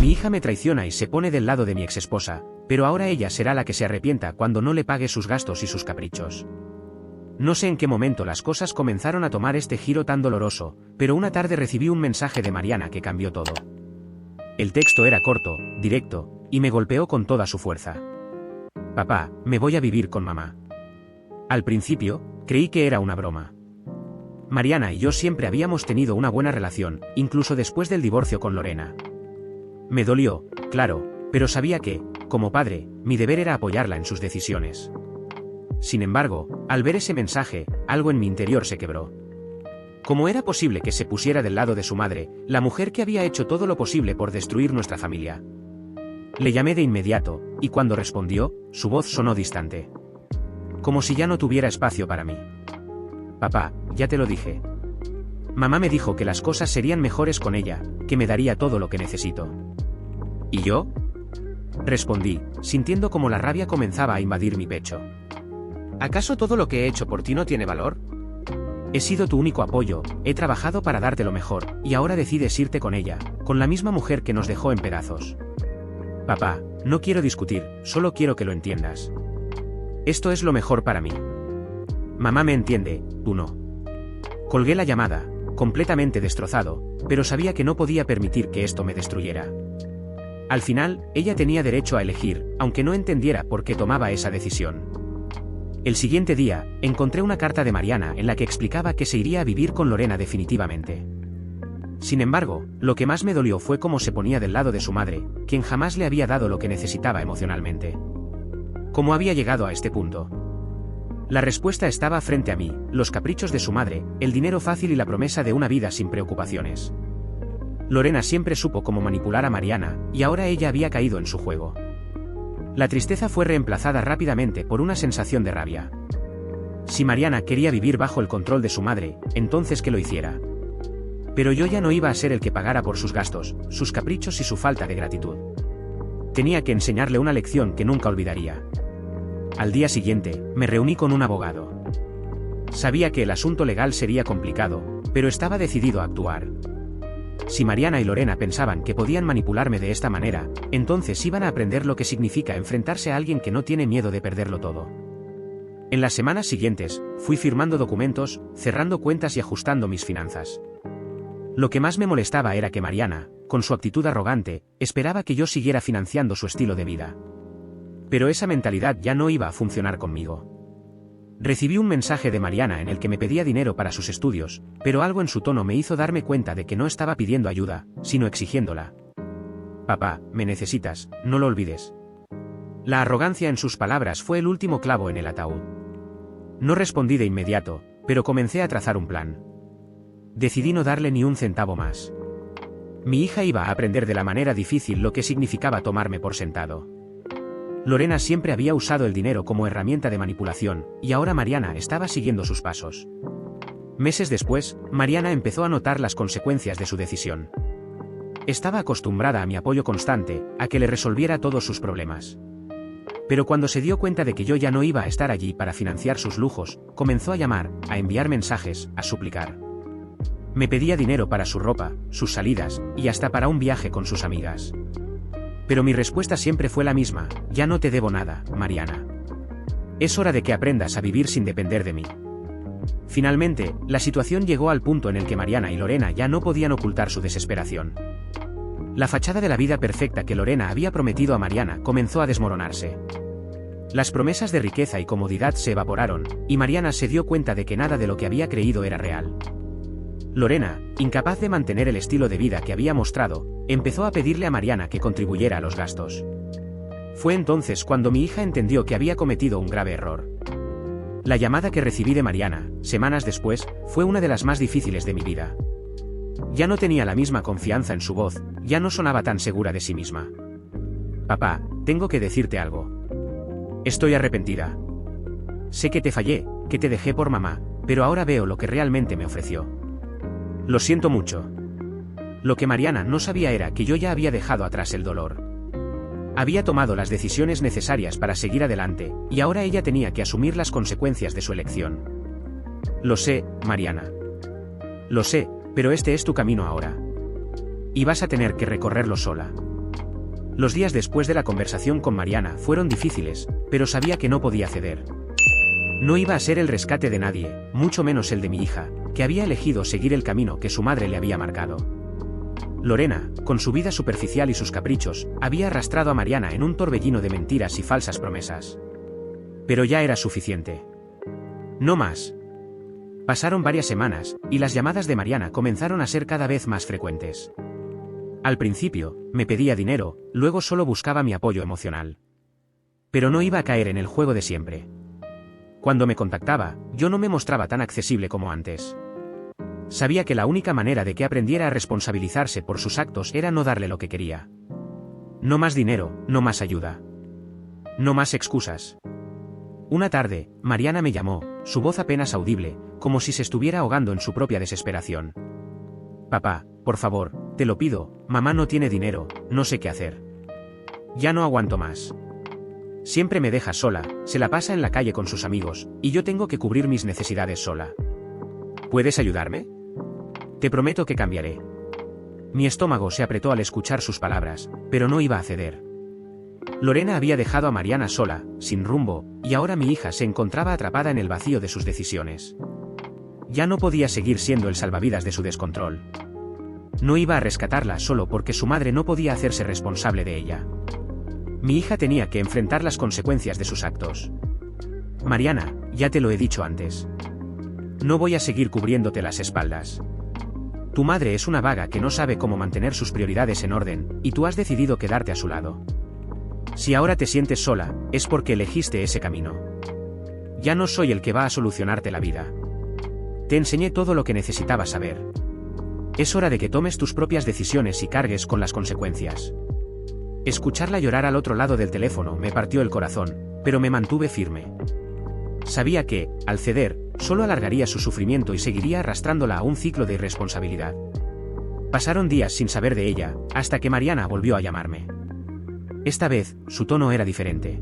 Mi hija me traiciona y se pone del lado de mi exesposa, pero ahora ella será la que se arrepienta cuando no le pague sus gastos y sus caprichos. No sé en qué momento las cosas comenzaron a tomar este giro tan doloroso, pero una tarde recibí un mensaje de Mariana que cambió todo. El texto era corto, directo, y me golpeó con toda su fuerza. Papá, me voy a vivir con mamá. Al principio, creí que era una broma. Mariana y yo siempre habíamos tenido una buena relación, incluso después del divorcio con Lorena. Me dolió, claro, pero sabía que, como padre, mi deber era apoyarla en sus decisiones. Sin embargo, al ver ese mensaje, algo en mi interior se quebró. ¿Cómo era posible que se pusiera del lado de su madre, la mujer que había hecho todo lo posible por destruir nuestra familia? Le llamé de inmediato, y cuando respondió, su voz sonó distante. Como si ya no tuviera espacio para mí. Papá, ya te lo dije. Mamá me dijo que las cosas serían mejores con ella, que me daría todo lo que necesito. ¿Y yo? Respondí, sintiendo como la rabia comenzaba a invadir mi pecho. ¿Acaso todo lo que he hecho por ti no tiene valor? He sido tu único apoyo, he trabajado para darte lo mejor, y ahora decides irte con ella, con la misma mujer que nos dejó en pedazos. Papá, no quiero discutir, solo quiero que lo entiendas. Esto es lo mejor para mí. Mamá me entiende, tú no. Colgué la llamada, completamente destrozado, pero sabía que no podía permitir que esto me destruyera. Al final, ella tenía derecho a elegir, aunque no entendiera por qué tomaba esa decisión. El siguiente día, encontré una carta de Mariana en la que explicaba que se iría a vivir con Lorena definitivamente. Sin embargo, lo que más me dolió fue cómo se ponía del lado de su madre, quien jamás le había dado lo que necesitaba emocionalmente. ¿Cómo había llegado a este punto? La respuesta estaba frente a mí, los caprichos de su madre, el dinero fácil y la promesa de una vida sin preocupaciones. Lorena siempre supo cómo manipular a Mariana, y ahora ella había caído en su juego. La tristeza fue reemplazada rápidamente por una sensación de rabia. Si Mariana quería vivir bajo el control de su madre, entonces que lo hiciera. Pero yo ya no iba a ser el que pagara por sus gastos, sus caprichos y su falta de gratitud. Tenía que enseñarle una lección que nunca olvidaría. Al día siguiente, me reuní con un abogado. Sabía que el asunto legal sería complicado, pero estaba decidido a actuar. Si Mariana y Lorena pensaban que podían manipularme de esta manera, entonces iban a aprender lo que significa enfrentarse a alguien que no tiene miedo de perderlo todo. En las semanas siguientes, fui firmando documentos, cerrando cuentas y ajustando mis finanzas. Lo que más me molestaba era que Mariana, con su actitud arrogante, esperaba que yo siguiera financiando su estilo de vida. Pero esa mentalidad ya no iba a funcionar conmigo. Recibí un mensaje de Mariana en el que me pedía dinero para sus estudios, pero algo en su tono me hizo darme cuenta de que no estaba pidiendo ayuda, sino exigiéndola. Papá, me necesitas, no lo olvides. La arrogancia en sus palabras fue el último clavo en el ataúd. No respondí de inmediato, pero comencé a trazar un plan. Decidí no darle ni un centavo más. Mi hija iba a aprender de la manera difícil lo que significaba tomarme por sentado. Lorena siempre había usado el dinero como herramienta de manipulación, y ahora Mariana estaba siguiendo sus pasos. Meses después, Mariana empezó a notar las consecuencias de su decisión. Estaba acostumbrada a mi apoyo constante, a que le resolviera todos sus problemas. Pero cuando se dio cuenta de que yo ya no iba a estar allí para financiar sus lujos, comenzó a llamar, a enviar mensajes, a suplicar. Me pedía dinero para su ropa, sus salidas, y hasta para un viaje con sus amigas. Pero mi respuesta siempre fue la misma: ya no te debo nada, Mariana. Es hora de que aprendas a vivir sin depender de mí. Finalmente, la situación llegó al punto en el que Mariana y Lorena ya no podían ocultar su desesperación. La fachada de la vida perfecta que Lorena había prometido a Mariana comenzó a desmoronarse. Las promesas de riqueza y comodidad se evaporaron, y Mariana se dio cuenta de que nada de lo que había creído era real. Lorena, incapaz de mantener el estilo de vida que había mostrado, empezó a pedirle a Mariana que contribuyera a los gastos. Fue entonces cuando mi hija entendió que había cometido un grave error. La llamada que recibí de Mariana, semanas después, fue una de las más difíciles de mi vida. Ya no tenía la misma confianza en su voz, ya no sonaba tan segura de sí misma. Papá, tengo que decirte algo. Estoy arrepentida. Sé que te fallé, que te dejé por mamá, pero ahora veo lo que realmente me ofreció. Lo siento mucho. Lo que Mariana no sabía era que yo ya había dejado atrás el dolor. Había tomado las decisiones necesarias para seguir adelante, y ahora ella tenía que asumir las consecuencias de su elección. Lo sé, Mariana. Lo sé, pero este es tu camino ahora. Y vas a tener que recorrerlo sola. Los días después de la conversación con Mariana fueron difíciles, pero sabía que no podía ceder. No iba a ser el rescate de nadie, mucho menos el de mi hija, que había elegido seguir el camino que su madre le había marcado. Lorena, con su vida superficial y sus caprichos, había arrastrado a Mariana en un torbellino de mentiras y falsas promesas. Pero ya era suficiente. No más. Pasaron varias semanas, y las llamadas de Mariana comenzaron a ser cada vez más frecuentes. Al principio, me pedía dinero, luego solo buscaba mi apoyo emocional. Pero no iba a caer en el juego de siempre. Cuando me contactaba, yo no me mostraba tan accesible como antes. Sabía que la única manera de que aprendiera a responsabilizarse por sus actos era no darle lo que quería. No más dinero, no más ayuda. No más excusas. Una tarde, Mariana me llamó, su voz apenas audible, como si se estuviera ahogando en su propia desesperación. Papá, por favor, te lo pido, mamá no tiene dinero, no sé qué hacer. Ya no aguanto más. Siempre me deja sola, se la pasa en la calle con sus amigos, y yo tengo que cubrir mis necesidades sola. ¿Puedes ayudarme? Te prometo que cambiaré. Mi estómago se apretó al escuchar sus palabras, pero no iba a ceder. Lorena había dejado a Mariana sola, sin rumbo, y ahora mi hija se encontraba atrapada en el vacío de sus decisiones. Ya no podía seguir siendo el salvavidas de su descontrol. No iba a rescatarla solo porque su madre no podía hacerse responsable de ella. Mi hija tenía que enfrentar las consecuencias de sus actos. Mariana, ya te lo he dicho antes. No voy a seguir cubriéndote las espaldas. Tu madre es una vaga que no sabe cómo mantener sus prioridades en orden, y tú has decidido quedarte a su lado. Si ahora te sientes sola, es porque elegiste ese camino. Ya no soy el que va a solucionarte la vida. Te enseñé todo lo que necesitabas saber. Es hora de que tomes tus propias decisiones y cargues con las consecuencias. Escucharla llorar al otro lado del teléfono me partió el corazón, pero me mantuve firme. Sabía que, al ceder, solo alargaría su sufrimiento y seguiría arrastrándola a un ciclo de irresponsabilidad. Pasaron días sin saber de ella, hasta que Mariana volvió a llamarme. Esta vez, su tono era diferente.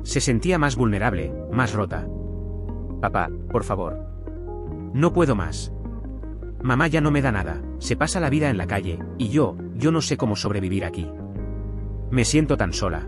Se sentía más vulnerable, más rota. Papá, por favor. No puedo más. Mamá ya no me da nada, se pasa la vida en la calle, y yo no sé cómo sobrevivir aquí. Me siento tan sola.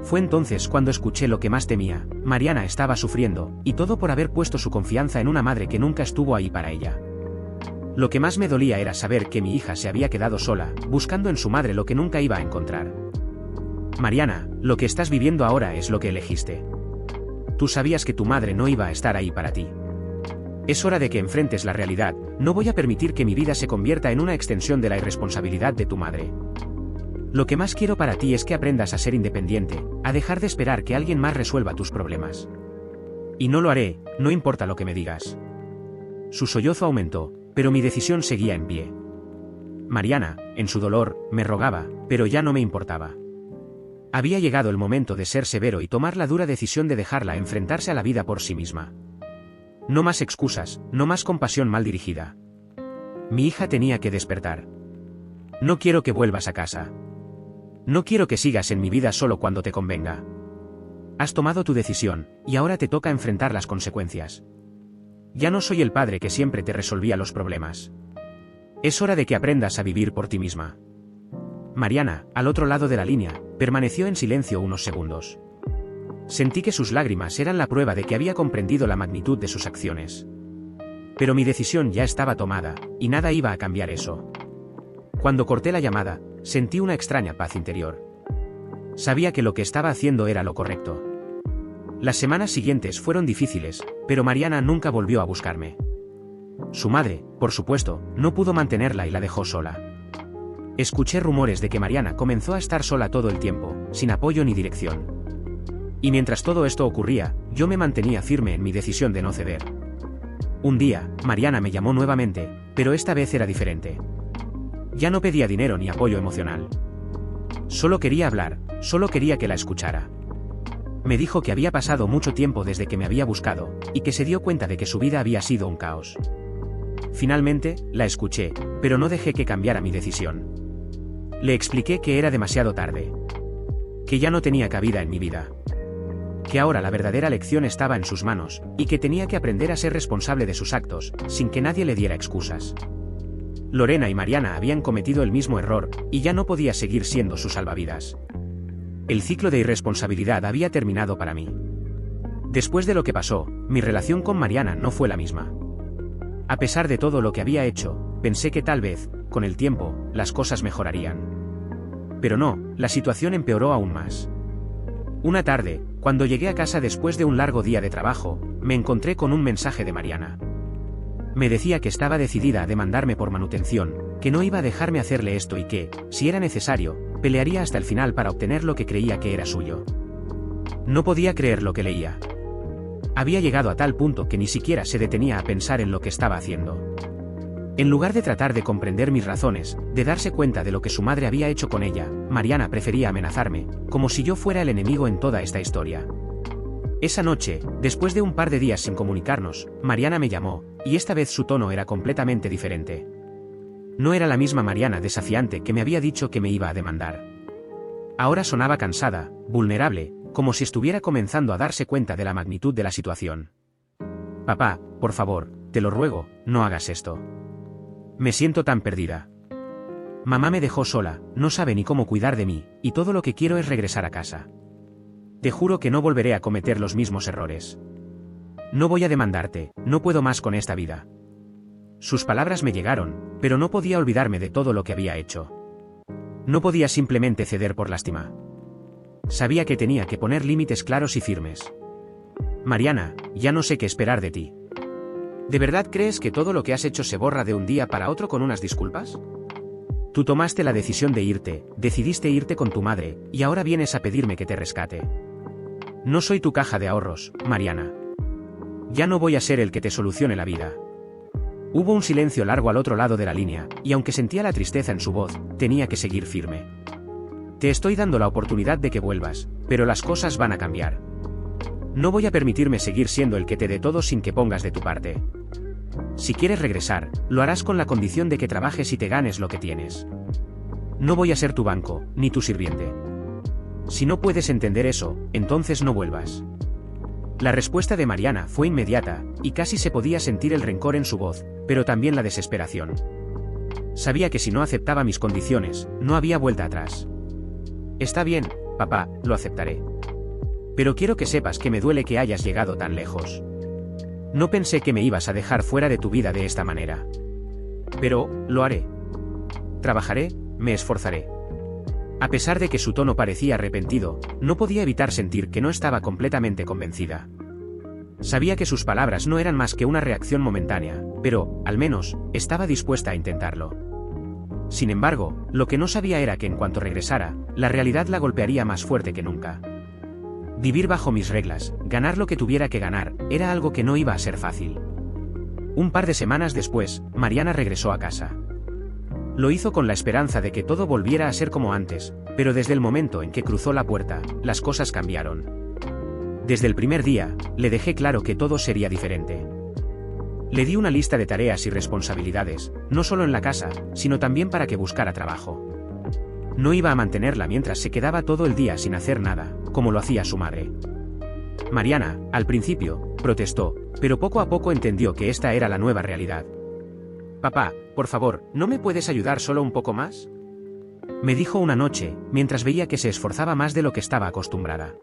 Fue entonces cuando escuché lo que más temía: Mariana estaba sufriendo, y todo por haber puesto su confianza en una madre que nunca estuvo ahí para ella. Lo que más me dolía era saber que mi hija se había quedado sola, buscando en su madre lo que nunca iba a encontrar. Mariana, lo que estás viviendo ahora es lo que elegiste. Tú sabías que tu madre no iba a estar ahí para ti. Es hora de que enfrentes la realidad, no voy a permitir que mi vida se convierta en una extensión de la irresponsabilidad de tu madre. Lo que más quiero para ti es que aprendas a ser independiente, a dejar de esperar que alguien más resuelva tus problemas. Y no lo haré, no importa lo que me digas. Su sollozo aumentó, pero mi decisión seguía en pie. Mariana, en su dolor, me rogaba, pero ya no me importaba. Había llegado el momento de ser severo y tomar la dura decisión de dejarla enfrentarse a la vida por sí misma. No más excusas, no más compasión mal dirigida. Mi hija tenía que despertar. No quiero que vuelvas a casa. No quiero que sigas en mi vida solo cuando te convenga. Has tomado tu decisión, y ahora te toca enfrentar las consecuencias. Ya no soy el padre que siempre te resolvía los problemas. Es hora de que aprendas a vivir por ti misma. Mariana, al otro lado de la línea, permaneció en silencio unos segundos. Sentí que sus lágrimas eran la prueba de que había comprendido la magnitud de sus acciones. Pero mi decisión ya estaba tomada, y nada iba a cambiar eso. Cuando corté la llamada, sentí una extraña paz interior. Sabía que lo que estaba haciendo era lo correcto. Las semanas siguientes fueron difíciles, pero Mariana nunca volvió a buscarme. Su madre, por supuesto, no pudo mantenerla y la dejó sola. Escuché rumores de que Mariana comenzó a estar sola todo el tiempo, sin apoyo ni dirección. Y mientras todo esto ocurría, yo me mantenía firme en mi decisión de no ceder. Un día, Mariana me llamó nuevamente, pero esta vez era diferente. Ya no pedía dinero ni apoyo emocional. Solo quería hablar, solo quería que la escuchara. Me dijo que había pasado mucho tiempo desde que me había buscado, y que se dio cuenta de que su vida había sido un caos. Finalmente, la escuché, pero no dejé que cambiara mi decisión. Le expliqué que era demasiado tarde. Que ya no tenía cabida en mi vida. Que ahora la verdadera lección estaba en sus manos, y que tenía que aprender a ser responsable de sus actos, sin que nadie le diera excusas. Lorena y Mariana habían cometido el mismo error, y ya no podía seguir siendo su salvavidas. El ciclo de irresponsabilidad había terminado para mí. Después de lo que pasó, mi relación con Mariana no fue la misma. A pesar de todo lo que había hecho, pensé que tal vez, con el tiempo, las cosas mejorarían. Pero no, la situación empeoró aún más. Una tarde, cuando llegué a casa después de un largo día de trabajo, me encontré con un mensaje de Mariana. Me decía que estaba decidida a demandarme por manutención, que no iba a dejarme hacerle esto y que, si era necesario, pelearía hasta el final para obtener lo que creía que era suyo. No podía creer lo que leía. Había llegado a tal punto que ni siquiera se detenía a pensar en lo que estaba haciendo. En lugar de tratar de comprender mis razones, de darse cuenta de lo que su madre había hecho con ella, Mariana prefería amenazarme, como si yo fuera el enemigo en toda esta historia. Esa noche, después de un par de días sin comunicarnos, Mariana me llamó, y esta vez su tono era completamente diferente. No era la misma Mariana desafiante que me había dicho que me iba a demandar. Ahora sonaba cansada, vulnerable, como si estuviera comenzando a darse cuenta de la magnitud de la situación. Papá, por favor, te lo ruego, no hagas esto. Me siento tan perdida. Mamá me dejó sola, no sabe ni cómo cuidar de mí, y todo lo que quiero es regresar a casa. Te juro que no volveré a cometer los mismos errores. No voy a demandarte, no puedo más con esta vida. Sus palabras me llegaron, pero no podía olvidarme de todo lo que había hecho. No podía simplemente ceder por lástima. Sabía que tenía que poner límites claros y firmes. Mariana, ya no sé qué esperar de ti. ¿De verdad crees que todo lo que has hecho se borra de un día para otro con unas disculpas? Tú tomaste la decisión de irte, decidiste irte con tu madre, y ahora vienes a pedirme que te rescate. No soy tu caja de ahorros, Mariana. Ya no voy a ser el que te solucione la vida. Hubo un silencio largo al otro lado de la línea, y aunque sentía la tristeza en su voz, tenía que seguir firme. Te estoy dando la oportunidad de que vuelvas, pero las cosas van a cambiar. No voy a permitirme seguir siendo el que te dé todo sin que pongas de tu parte. Si quieres regresar, lo harás con la condición de que trabajes y te ganes lo que tienes. No voy a ser tu banco, ni tu sirviente. Si no puedes entender eso, entonces no vuelvas. La respuesta de Mariana fue inmediata, y casi se podía sentir el rencor en su voz, pero también la desesperación. Sabía que si no aceptaba mis condiciones, no había vuelta atrás. Está bien, papá, lo aceptaré. Pero quiero que sepas que me duele que hayas llegado tan lejos. No pensé que me ibas a dejar fuera de tu vida de esta manera. Pero, lo haré. Trabajaré, me esforzaré. A pesar de que su tono parecía arrepentido, no podía evitar sentir que no estaba completamente convencida. Sabía que sus palabras no eran más que una reacción momentánea, pero, al menos, estaba dispuesta a intentarlo. Sin embargo, lo que no sabía era que en cuanto regresara, la realidad la golpearía más fuerte que nunca. Vivir bajo mis reglas, ganar lo que tuviera que ganar, era algo que no iba a ser fácil. Un par de semanas después, Mariana regresó a casa. Lo hizo con la esperanza de que todo volviera a ser como antes, pero desde el momento en que cruzó la puerta, las cosas cambiaron. Desde el primer día, le dejé claro que todo sería diferente. Le di una lista de tareas y responsabilidades, no solo en la casa, sino también para que buscara trabajo. No iba a mantenerla mientras se quedaba todo el día sin hacer nada, como lo hacía su madre. Mariana, al principio, protestó, pero poco a poco entendió que esta era la nueva realidad. Papá, por favor, ¿no me puedes ayudar solo un poco más? Me dijo una noche, mientras veía que se esforzaba más de lo que estaba acostumbrada.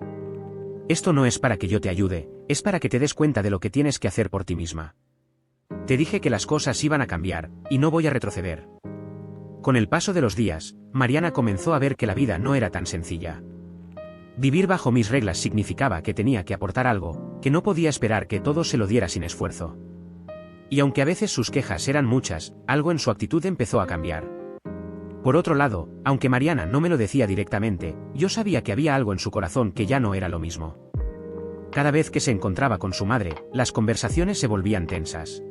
Esto no es para que yo te ayude, es para que te des cuenta de lo que tienes que hacer por ti misma. Te dije que las cosas iban a cambiar, y no voy a retroceder. Con el paso de los días, Mariana comenzó a ver que la vida no era tan sencilla. Vivir bajo mis reglas significaba que tenía que aportar algo, que no podía esperar que todo se lo diera sin esfuerzo. Y aunque a veces sus quejas eran muchas, algo en su actitud empezó a cambiar. Por otro lado, aunque Mariana no me lo decía directamente, yo sabía que había algo en su corazón que ya no era lo mismo. Cada vez que se encontraba con su madre, las conversaciones se volvían tensas.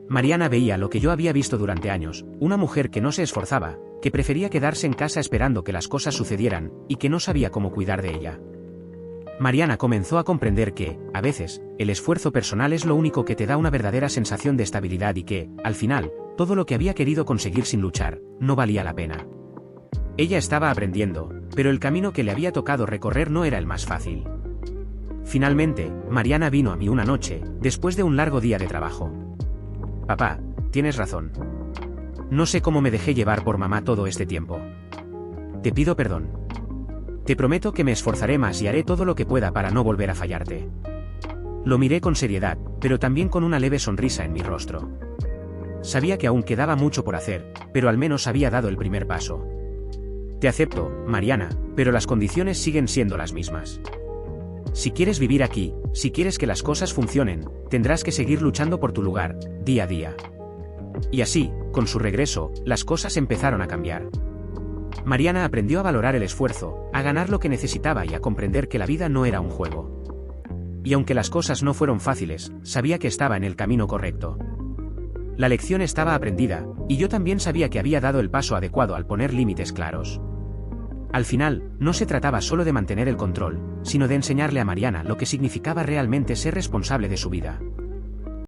Mariana veía lo que yo había visto durante años, una mujer que no se esforzaba, que prefería quedarse en casa esperando que las cosas sucedieran, y que no sabía cómo cuidar de ella. Mariana comenzó a comprender que, a veces, el esfuerzo personal es lo único que te da una verdadera sensación de estabilidad y que, al final, todo lo que había querido conseguir sin luchar, no valía la pena. Ella estaba aprendiendo, pero el camino que le había tocado recorrer no era el más fácil. Finalmente, Mariana vino a mí una noche, después de un largo día de trabajo. Papá, tienes razón. No sé cómo me dejé llevar por mamá todo este tiempo. Te pido perdón. Te prometo que me esforzaré más y haré todo lo que pueda para no volver a fallarte. Lo miré con seriedad, pero también con una leve sonrisa en mi rostro. Sabía que aún quedaba mucho por hacer, pero al menos había dado el primer paso. Te acepto, Mariana, pero las condiciones siguen siendo las mismas. Si quieres vivir aquí, si quieres que las cosas funcionen, tendrás que seguir luchando por tu lugar, día a día. Y así, con su regreso, las cosas empezaron a cambiar. Mariana aprendió a valorar el esfuerzo, a ganar lo que necesitaba y a comprender que la vida no era un juego. Y aunque las cosas no fueron fáciles, sabía que estaba en el camino correcto. La lección estaba aprendida, y yo también sabía que había dado el paso adecuado al poner límites claros. Al final, no se trataba solo de mantener el control, sino de enseñarle a Mariana lo que significaba realmente ser responsable de su vida.